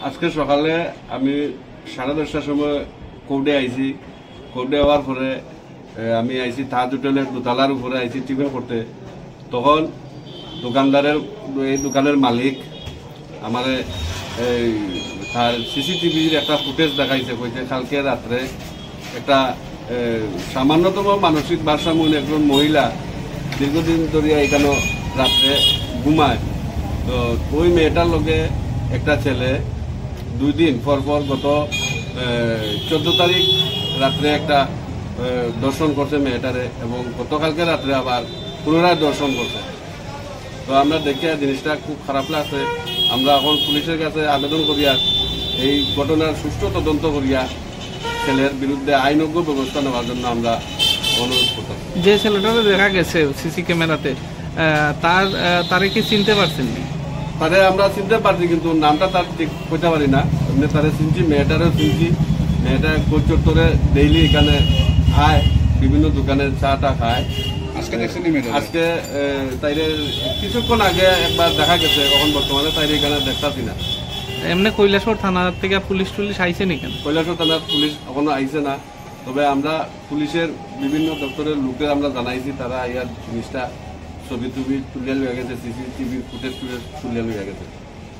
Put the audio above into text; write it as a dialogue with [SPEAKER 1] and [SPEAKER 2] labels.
[SPEAKER 1] আজকে সকালে আমি 10:30টার সময় কোর্টে আইছি। কোর্টে হওয়ার পরে আমি আইছি তাজ হোটেলের দোতলার উপরে আইছি টিফিন করতে। তখন এই দোকানের মালিক আমার তার সিসিটিভির একটা ফুটেজ দেখাইছে, কইছে কালকে রাত্রে একটা সামান্যতম মানসিক ভারসাম্য একজন মহিলা দীর্ঘদিন ধরে এখানে রাত্রে ঘুমায়। তো ওই মেয়েটার লগে একটা ছেলে 2 দিন পর গত 14 তারিখ রাত্রে একটা দর্শন করছে মেয়েটারে, এবং গতকালকে রাত্রে আবার পুনরায় দর্শন করছে। তো আমরা দেখে জিনিসটা খুব খারাপ লাগছে। আমরা এখন পুলিশের কাছে আবেদন করিয়া এই ঘটনার সুষ্ঠু তদন্ত করিয়া ছেলের বিরুদ্ধে আইনজ্ঞ ব্যবস্থা নেওয়ার জন্য আমরা অনুরোধ করতাম।
[SPEAKER 2] যে ছেলেটা দেখা গেছে সিসি ক্যামেরাতে, তারে কি চিনতে পারছেন?
[SPEAKER 1] তারে আমরা চিনতে পারছি, কিন্তু নামটা তার ঠিক কইতে পারি না। এমনি তারে চিনছি, মেয়েটারও চিনছি। মেয়েটা চত্বরে ডেইলি এখানে খায়, বিভিন্ন দোকানে চাটা খায়। আজকে তাইরে কিছুক্ষণ আগে একবার দেখা গেছে, এখন বর্তমানে তাইরে এখানে দেখতাছি না।
[SPEAKER 2] এমনি কৈলাসহর থানা থেকে পুলিশ আইছে নি কেন?
[SPEAKER 1] কৈলাসহর থানার পুলিশ এখনো আইছে না, তবে আমরা পুলিশের বিভিন্ন দপ্তরের লোকের আমরা জানাইছি, তারা ইয়ার জিনিসটা ছবি তুলিয়া লইয়া গেছে, সিসিটিভি ফুটেজ তুলিয়া লইয়া গেছে।